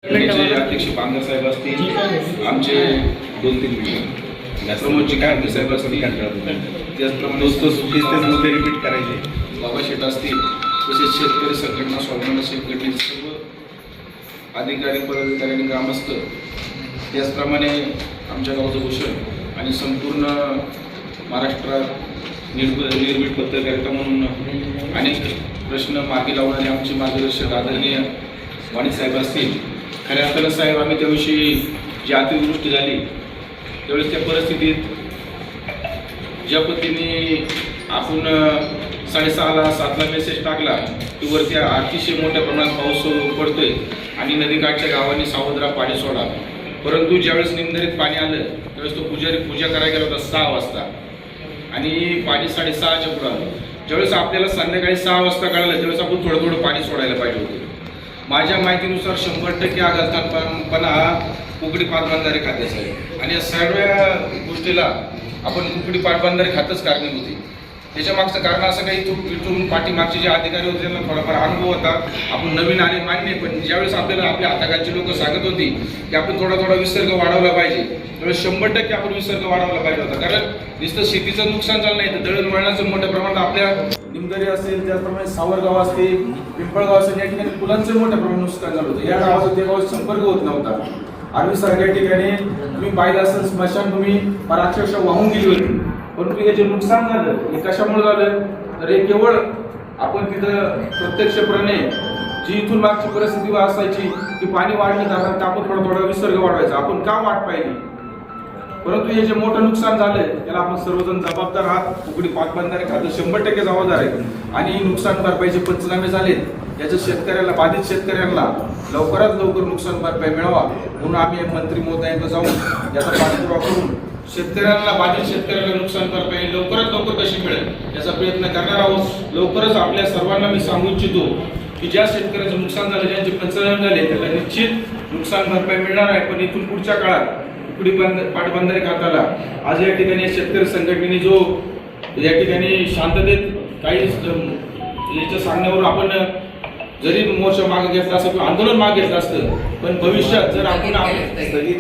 अध्यक्ष बांगर साहेब असतील, आमचे 2-3 प्रमोदजी काय आमचे साहेब असतील, त्याचप्रमाणे तेच मुद्दे रिपीट करायचे, बाबा शेठ असतील, तसेच शेतकरी संघटना, स्वाभिमान संघटनेचे सर्व अधिकारी पदाधिकारी आणि ग्रामस्थ, त्याचप्रमाणे आमच्या गावचं भूषण आणि संपूर्ण महाराष्ट्रात निर्भीड पत्रकारिता म्हणून अनेक प्रश्न मार्गी लावणारे आमचे मार्गदर्शक आदरणीय वाणी साहेब असतील. खऱ्या अर्थानं साहेब, आम्ही त्याविषयी जी अतिवृष्टी झाली त्यावेळेस त्या परिस्थितीत ज्या पद्धतीने आपण 6:30-7ला मेसेज टाकला की वरती अतिशय मोठ्या प्रमाणात पाऊस पडतोय आणि नदीकाठच्या गावांनी सावधरा पाणी सोडा, परंतु ज्यावेळेस निमदरीत पाणी आलं त्यावेळेस तो पुजारी पूजा करायला गेला होता 6 वाजता आणि पाणी 6:30च्या पुढं आलं. ज्यावेळेस आपल्याला संध्याकाळी 6 वाजता कळालं त्यावेळेस आपण थोडं पाणी सोडायला पाहिजे होतं. माझ्या माहितीनुसार 100% आघातपणा हा कुकडी पाटबंधारे खात्याचा आहे आणि या सर्व गोष्टीला आपण कुकडी पाटबंधारे खातच कारणीभूत होती. त्याच्या मागचं कारण असं काही इथून पाठीमागचे जे अधिकारी होते त्यांना थोडाफार अनुभव होता. आपण नवीन आले मान्य, पण ज्यावेळेस आपल्याला आपल्या हाताखालची लोक सांगत होती की आपण थोडा विसर्ग वाढवला पाहिजे, त्यावेळेस 100% आपण विसर्ग वाढवला पाहिजे होता. कारण नुसतं शेतीचं नुकसान झालं नाही तर दळणवळणाचं मोठ्या प्रमाणात आपल्या निमदरी असेल, त्याचप्रमाणे सावरगाव असतील, पिंपळगाव असेल, या ठिकाणी पुलांचं मोठ्या प्रमाणात नुकसान झालं होतं. या गावाचा त्या गावाचा संपर्क होत नव्हता. आर्मी सारख्या ठिकाणी तुम्ही पाहिलं असेल स्मशानभूमी फार अक्षरशः वाहून गेली होती. परंतु हे जे नुकसान झालं हे कशामुळे झालं तर हे केवळ आपण तिथं प्रत्यक्षपणे जी इथून मागची परिस्थिती असायची की पाणी वाढलं जाणार तर आपण थोडा विसर्ग वाढवायचा, आपण का वाट पाहिली. परंतु हे जे मोठं नुकसान झालंय त्याला आपण सर्वजण जबाबदार आहात. कुकडी पाटबंधारे खातं 100% जबाबदार आहे आणि नुकसान भरपाईचे पंचनामे झालेत. याचं शेतकऱ्याला, बाधित शेतकऱ्यांना लवकरात लवकर नुकसान भरपाई मिळावा म्हणून आम्ही मंत्री महोदयांकडे जाऊन याचा पाठपुरावा करून शेतकऱ्यांना, बाधित शेतकऱ्याला नुकसान भरपाई लवकरात लवकर कशी मिळेल याचा प्रयत्न करणार आहोत. लवकरच आपल्या सर्वांना मी सांगू इच्छितो की ज्या शेतकऱ्याचं नुकसान झालं, ज्यांचे पंचनामे झाले त्याला निश्चित नुकसान भरपाई मिळणार आहे. पण इथून पुढच्या काळात कुकडी पाटबंधारे खात्याला आज या ठिकाणी शेतकरी संघटनेने जो या ठिकाणी शांततेत काही याच्या सांगण्यावर आपण जरी मोर्चा मागे घेतला असतं किंवा आंदोलन मागे घेतलं असतं, पण भविष्यात जर आपण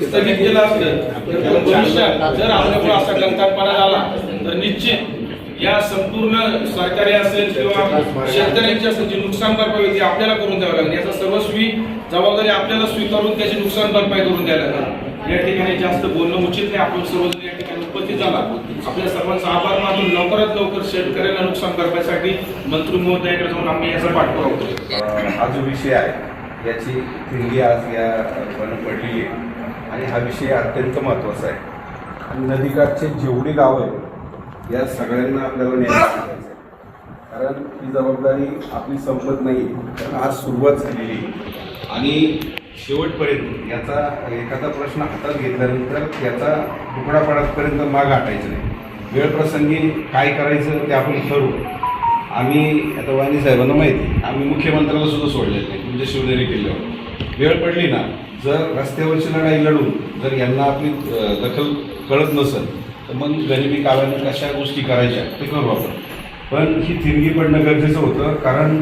स्थगित केलं असतं तर भविष्यात जर आपल्याकडे असा गंतापणा झाला तर निश्चित या संपूर्ण सरकारी असेल किंवा शेतकऱ्यांची असेल जी नुकसान भरपाई होती आपल्याला करून द्यावं लागेल. याचा सर्वस्वी जबाबदारी आपल्याला स्वीकारून त्याची नुकसान भरपाई करून द्यायला लागेल. या ठिकाणी जास्त बोलणं उचित नाही. आपण सर्वजण या ठिकाणी उपस्थित झाला, आपल्या सर्वांचा आभार मानून लवकरात लवकर शेतकऱ्यांना नुकसान भरपाईसाठी मंत्री महोदयांकडे जाऊन आम्ही याचा पाठपुरावा करू. हा जो विषय आहे याची थिंगी आज या पडली आहे आणि हा विषय अत्यंत महत्त्वाचा आहे. आणि नदीकाठचे जेवढी गावं आहेत या सगळ्यांना आपल्याला न्याय द्यायचा आहे. कारण ही जबाबदारी आपली संपत नाही, कारण आज सुरुवात झालेली आणि शेवटपर्यंत याचा एखादा प्रश्न हातात घेतल्यानंतर याचा तुकडा पडतपर्यंत माग हटायचं नाही. वेळप्रसंगी काय करायचं ते आपण ठरवू. आम्ही आता वाणी साहेबांना माहिती, आम्ही मुख्यमंत्र्याला सुद्धा सोडलेलं नाही तुमच्या शिवनेरी किल्ल्यावर. वेळ पडली ना, जर रस्त्यावरची लढाई लढून जर यांना आपली दखल कळत नसेल तर मग गरिबी काळाने कशा गोष्टी करायच्या ते करू आपण. पण ही थिरगी पडणं गरजेचं होतं, कारण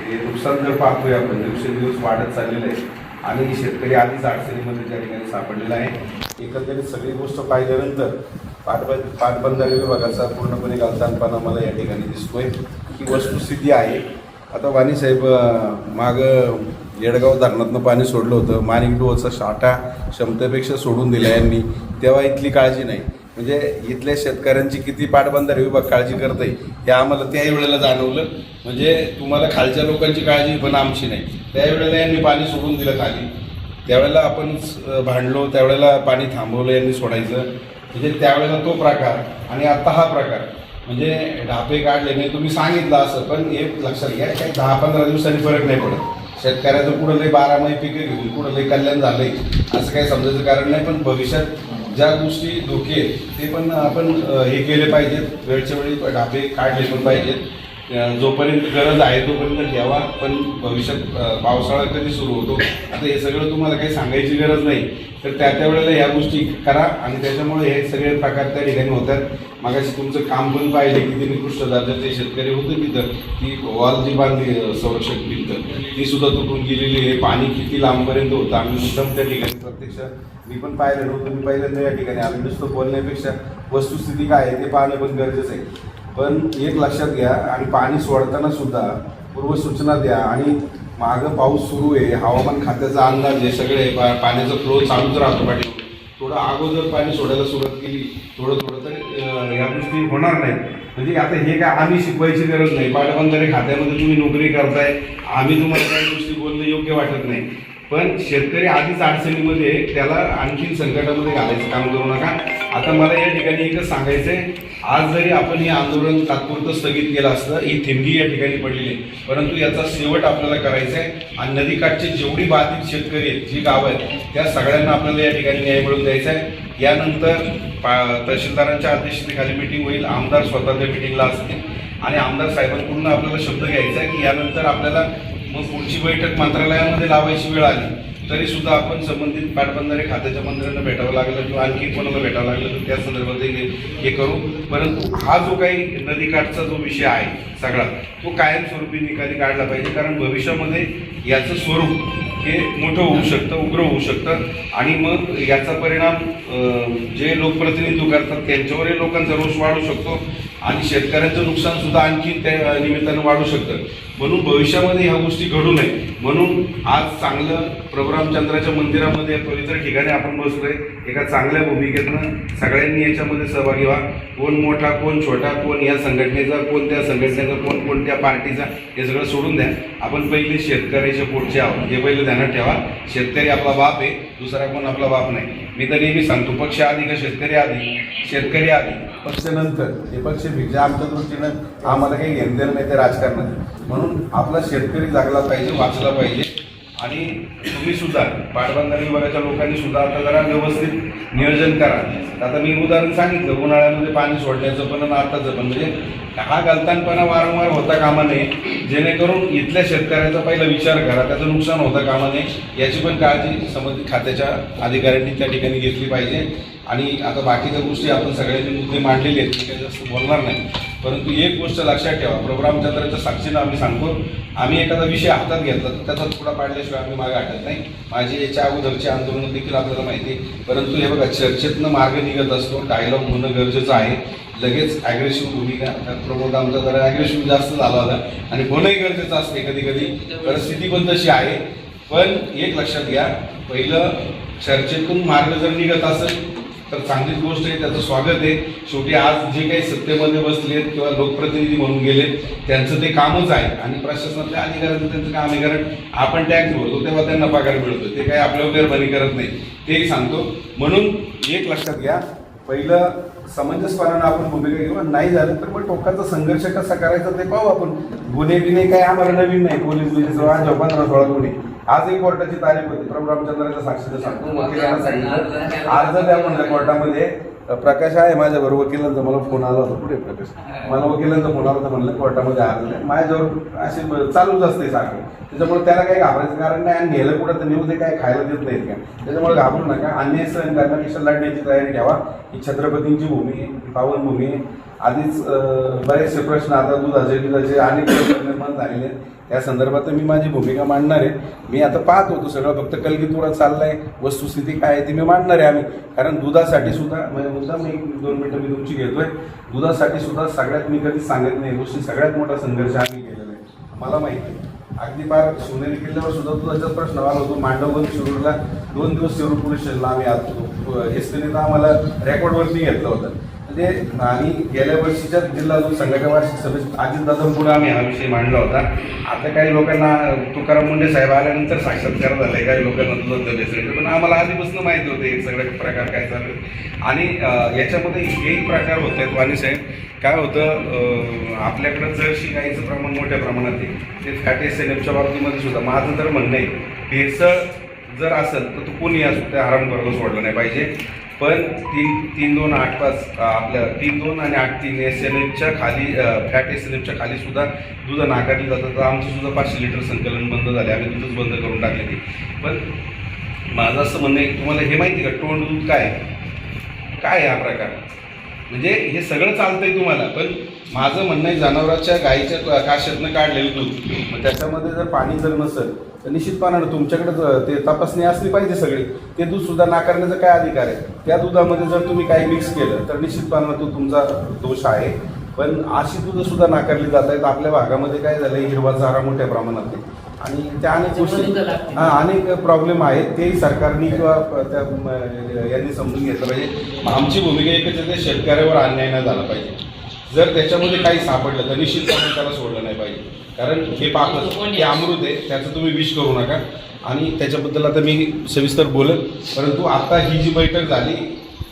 हे नुकसान जर पाहतोय आपण दिवसेंदिवस वाढत चाललेलं आहे आणि शेतकरी आधीच अडचणीमध्ये त्या ठिकाणी सापडलेला आहे. एकंदरीत सगळी गोष्ट पाहिल्यानंतर पाटबंधारे विभागाचा पूर्णपणे गलथानपणा मला या ठिकाणी दिसतोय. ही वस्तुस्थिती आहे. आता वाणी साहेब मागं येडगाव धरणातनं पाणी सोडलं होतं, माणिकडोचा साठा क्षमतेपेक्षा सोडून दिला यांनी, तेव्हा इथली काळजी नाही. म्हणजे इथल्या शेतकऱ्यांची किती पाटबंधारे विभाग काळजी करत आहे हे आम्हाला त्याही वेळेला जाणवलं. म्हणजे तुम्हाला खालच्या लोकांची काळजी पण आमची नाही. त्यावेळेला यांनी पाणी सोडून दिलं खाली, त्यावेळेला आपण भांडलो, त्यावेळेला पाणी थांबवलं यांनी सोडायचं. म्हणजे त्यावेळेला तो प्रकार आणि आता हा प्रकार, म्हणजे ढापे काढले नाही तुम्ही सांगितलं असं, पण हे लक्षात घ्या काही 10-15 दिवसांनी फरक नाही पडत. शेतकऱ्याचं कुठं लई 12 महिने पिकं घेऊन कुठं लई कल्याण झालंय असं काही समजायचं कारण नाही. पण भविष्यात ज्या गोष्टी धोके आहेत ते पण आपण हे केले पाहिजेत, वेळच्या वेळी ढापे काढले पण पाहिजेत. जोपर्यंत गरज आहे तोपर्यंत ठेवा, पण भविष्यात पावसाळा कधी सुरू होतो आता हे सगळं तुम्हाला काही सांगायची गरज नाही, तर त्या वेळेला ह्या गोष्टी करा आणि त्याच्यामुळे हे सगळे प्रकार त्या ठिकाणी होतात. मागाशी तुमचं काम पण पाहिले किती निकृष्ट दर्जाचे शेतकरी होते तिथं, ती वॉल जी बांधली संरक्षक भिंत ती सुद्धा तुटून गेलेली आहे. पाणी किती लांबपर्यंत होतं, आम्ही मुद्दाम त्या ठिकाणी प्रत्यक्ष मी पण पाहिलं नव्हतं, मी पहिल्यांदा या ठिकाणी आम्ही नुसतं बोलण्यापेक्षा वस्तुस्थिती काय आहे ते पाहणं पण गरजेचं आहे. पण एक लक्षात घ्या, आणि पाणी सोडताना सुद्धा पूर्वसूचना द्या. आणि मागं पाऊस सुरू आहे, हवामान खात्याचा अंदाज आहे, सगळे पाण्याचा फ्लो चालूच राहतो. पाणी थोडं अगोदर पाणी सोडायला सुरुवात केली थोडं तर ह्या गोष्टी होणार नाही. म्हणजे आता हे काय आम्ही शिकवायची गरज नाही, पाटबंधारे खात्यामध्ये तुम्ही नोकरी करताय, आम्ही तुम्हाला काही गोष्टी बोलणं योग्य वाटत नाही. पण शेतकरी आधीच अडचणीमध्ये, त्याला आणखीन संकटामध्ये घालायचं काम करू नका. आता मला या ठिकाणी एकच सांगायचं आहे, आज जरी आपण हे आंदोलन तात्पुरतं स्थगित केलं असतं, ही थिंगी या ठिकाणी पडलेली आहे, परंतु याचा शेवट आपल्याला करायचा आहे. आणि नदीकाठचे जेवढी बाधित शेतकरी आहेत, जी गावं आहेत, त्या सगळ्यांना आपल्याला या ठिकाणी न्याय मिळवून द्यायचा आहे. यानंतर तहसीलदारांच्या अध्यक्षतेखाली मिटिंग होईल, आमदार स्वतः त्या मिटिंगला असतील आणि आमदार साहेबांकडून आपल्याला शब्द घ्यायचा आहे की यानंतर आपल्याला मग पुढची बैठक मंत्रालयामध्ये लावायची वेळ आली तरी सुद्धा आपण संबंधित पाटबंधारे खात्याच्या मंत्र्यांना भेटावं लागलं किंवा आणखी कोणाला भेटावं लागलं तर त्या संदर्भात हे करू. परंतु हा जो काही नदीकाठचा जो विषय आहे सगळा, तो कायमस्वरूपी निकाली काढला पाहिजे. कारण भविष्यामध्ये याचं स्वरूप हे मोठं होऊ शकतं, उग्र होऊ शकतं आणि मग याचा परिणाम जे लोकप्रतिनिधी करतात त्यांच्यावरही लोकांचा रोष वाढू शकतो आणि शेतकऱ्यांचं नुकसान सुद्धा आणखी त्या निमित्तानं वाढू शकतं. म्हणून भविष्यामध्ये ह्या गोष्टी घडू नये म्हणून आज चांगलं प्रभुरामचंद्राच्या मंदिरामध्ये पवित्र ठिकाणी आपण बसलोय. एका चांगल्या भूमिकेतनं सगळ्यांनी याच्यामध्ये सहभागी व्हा. कोण मोठा, कोण छोटा, कोण या संघटनेचा, कोण त्या संघटनेचा, कोण कोणत्या पार्टीचा, हे सगळं सोडून द्या. आपण पहिले शेतकऱ्याच्या पोटचे आहोत हे पहिले ध्यानात ठेवा. शेतकरी आपला बाप आहे, दुसरा कोण आपला बाप नाही. मी तर नेहमी सांगतो, पक्ष आधी का शेतकरी आधी? शेतकरी आधी, पक्ष नंतर. हे पक्ष भिक्षा आमच्या दृष्टीनं आम्हाला काही घेणं देणं नाही ते राजकारणात. म्हणून आपला शेतकरी जागला पाहिजे, वाचला पाहिजे. आणि तुम्ही सुद्धा पाटबंधारे विभागाच्या लोकांनी सुद्धा आता जरा व्यवस्थित नियोजन करा. आता मी उदाहरण सांगितलं, उन्हाळ्यामध्ये पाणी सोडण्याचं पण आणि आताचं पण, म्हणजे हा गलतानपणा वारंवार होता कामा नये. जेणेकरून इथल्या शेतकऱ्याचा पहिला विचार करा, त्याचं नुकसान होता कामा नये याची पण काळजी संबंधित खात्याच्या अधिकाऱ्यांनी त्या ठिकाणी घेतली पाहिजे. आणि आता बाकीच्या गोष्टी आपण सगळ्यांनी मुद्दे मांडलेले आहेत, मी काही जास्त बोलणार नाही. परंतु एक गोष्ट लक्षात ठेवा, प्रभुरामचंद्राच्या साक्षीनं आम्ही सांगतो, आम्ही एखादा विषय हातात घेतला तर त्याचा तुकडा पाडल्याशिवाय आम्ही मागे हटत नाही. माझी याच्या अगोदरची आंदोलनं देखील आपल्याला माहिती आहे. परंतु हे बघा, चर्चेतनं मार्ग निघत असतो, डायलॉग होणं गरजेचं आहे. लगेच ॲग्रेसिव्ह भूमिका, प्रमोद आमचा जरा ॲग्रेसिव्ह जास्त झाला होता आणि होणंही गरजेचं असते. कधी कधी परिस्थिती पण तशी आहे. पण एक लक्षात घ्या, पहिलं चर्चेतून मार्ग जर निघत असेल तर चांगलीच गोष्ट आहे, त्याचं स्वागत आहे. शेवटी आज जे काही सत्तेमध्ये बसलेत किंवा लोकप्रतिनिधी म्हणून गेलेत त्यांचं ते कामच आहे आणि प्रशासनातल्या अधिकाऱ्यांचं त्यांचं काम आहे. कारण आपण टॅक्स भरतो तेव्हा त्यांना पगार मिळतो, ते काही आपल्यावर मेहरबानी करत नाही, तेही सांगतो. म्हणून एक लक्षात घ्या, पहिलं समंजसपणानं आपण भूमिका घेऊ. नाही झालं तर मग टोकाचा संघर्ष कसा करायचा ते पाहू आपण. गुन्हे बिन्हे काही आम्हाला नवीन नाही. पोलीस बिलीस 15-16 गुन्हे. आजही कोर्टाची तारीख होती, प्रभुरामचंद्राच्या साक्षीनं सांगतो, वकिलांना सांगितलं अर्ज द्या म्हणलं कोर्टामध्ये. प्रकाश आहे माझ्याबरोबर, वकिलांचा मला फोन आला होता. कुठे प्रकाश? मला वकिलांचा फोन आला होता, म्हणलं कोर्टामध्ये अर्ज द्या. माझ्याजवळ असे चालूच असते सारखं. त्याच्यामुळे त्याला काही घाबरायचं कारण नाही. आणि नेलं कुठं तर नेऊ, ते काय खायला देत नाहीत का? त्याच्यामुळे घाबरू नका. अन्याय सहन करण्यापेक्षा लढण्याची तयारी ठेवा. ही छत्रपतींची भूमी आहे, पावनभूमी आहे. आधीच बरेचसे प्रश्न आता दुधाचे अनेक प्रश्न निर्माण झालेले आहेत. त्या संदर्भात मी माझी भूमिका मांडणार आहे. मी आता पाहत होतो सगळं, फक्त कलगीतुरा चाललाय, वस्तुस्थिती काय आहे ती मी मांडणार आहे. आम्ही कारण दुधासाठी सुद्धा म्हणजे मुद्दा मी 2 मिनिटं मी तुमची घेतोय. दुधासाठी सुद्धा सगळ्यात मी कधीच सांगत नाही गोष्टी, सगळ्यात मोठा संघर्ष आम्ही केलेला आहे. मला माहिती आहे, अगदी पार शिवनेरी किल्ल्यावर सुद्धा दुधाचाच प्रश्न आला होतो. मांडवगड शिरूरला 2 दिवस शिरूर पोलीस स्टेशनला आम्ही आलो. एसटीने तर आम्हाला रेकॉर्डवरती घेतलं होतं. म्हणजे आणि गेल्या वर्षीच्या जिल्हा दूध संघाच्या वार्षिक सभेत अजितदादांपुढे आम्ही हा विषय मांडला होता. आता काही लोकांना तुकाराम मुंडे साहेब आल्यानंतर साक्षात्कार झालाय, काही लोकांना दूध भेसळलं, पण आम्हाला आधीपासून माहिती होते हे सगळे प्रकार काय चालू. आणि याच्यामध्ये हेही प्रकार होत आहेत. वाणी साहेब, काय होतं, आपल्याकडं जर्सी गाईचं प्रमाण मोठ्या प्रमाणात आहे. ते फॅट एसएनएफच्या बाबतीमध्ये सुद्धा माझं तर म्हणणं आहे, भेसळ जर असेल तर तो कोणी असो त्या हराम करायला सोडलं नाही पाहिजे. पण 3.285 आपल्या 3.2 आणि 8.3 SNFच्या खाली फॅट SNFच्या खाली सुद्धा दूध नाकारली जातात. तर आमचं सुद्धा 500 लिटर संकलन बंद झाले, आम्ही दूधच बंद करून टाकले ते. पण माझं असं म्हणणं आहे, तुम्हाला हे माहिती का टोंड दूध काय हा प्रकार? म्हणजे हे सगळं चालतंय तुम्हाला, पण माझं म्हणणं आहे जनावराच्या गाईच्या काशातनं काढलेलं दूध, मग त्याच्यामध्ये जर पाणी जर नसेल तर निश्चितपणानं तुमच्याकडे ते तपासणी असली पाहिजे सगळी. ते दूध सुद्धा नाकारण्याचा काय अधिकार आहे? त्या दुधामध्ये जर तुम्ही काही मिक्स केलं तर निश्चितपणानं तो तुमचा दोष आहे. पण अशी दूध सुद्धा नाकारली जात आहेत. आपल्या भागामध्ये काय झालं, हिरवा चारा मोठ्या प्रमाणात आहे आणि त्या अनेक गोष्टी अनेक प्रॉब्लेम आहेत. तेही सरकारने किंवा त्या यांनी समजून घेतलं पाहिजे. आमची भूमिका एकच आहे, ते शेतकऱ्यावर अन्याय नाही झाला पाहिजे. जर त्याच्यामध्ये काही सापडलं तर निश्चितपणे त्याला सोडलं नाही पाहिजे, कारण हे पापच, हे अमृत आहे, त्याचं तुम्ही विष करू नका. आणि त्याच्याबद्दल आता मी सविस्तर बोलेन, परंतु आता ही जी बैठक झाली,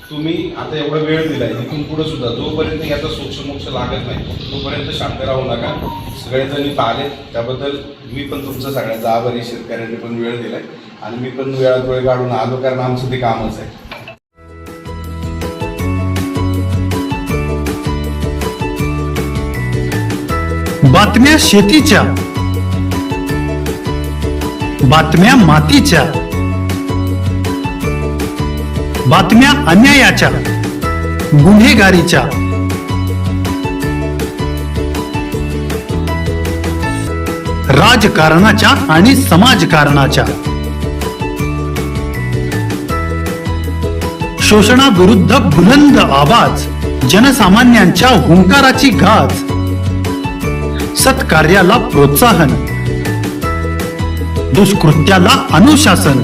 तुम्ही आता एवढा वेळ दिला आहे, तिथून पुढे सुद्धा जोपर्यंत याचा सोक्षमोक्ष लागत नाही तोपर्यंत शांत राहू नका. सगळेजण इथं आले त्याबद्दल मी पण तुमचं सगळ्यांचा आभारी. शेतकऱ्यांनी पण वेळ दिलाय आणि मी पण वेळात वेळ काढून आलो, कारण आमचं ते कामच आहे. बातम्या शेतीच्या, बातम्या मातीच्या, बातम्या अन्यायाच्या, गुन्हेगारीच्या, राजकारणाच्या आणि समाजकारणाच्या, शोषणाविरुद्ध बुलंद आवाज, जनसामान्यांच्या हुंकाराची गाज, सत्कार्याला प्रोत्साहन, दुष्कृत्याला अनुशासन,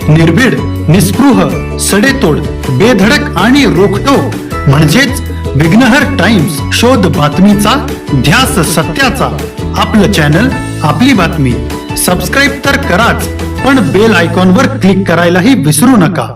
निर्भीड, निस्पृह, सडेतोड, बेधडक आणि रोखटोक म्हणजेच विघ्नहर टाइम्स. शोध बातमीचा, ध्यास सत्याचा. आपलं चॅनल, आपली बातमी. सबस्क्राईब तर कराच, पण बेल आयकॉनवर क्लिक करायलाही विसरू नका.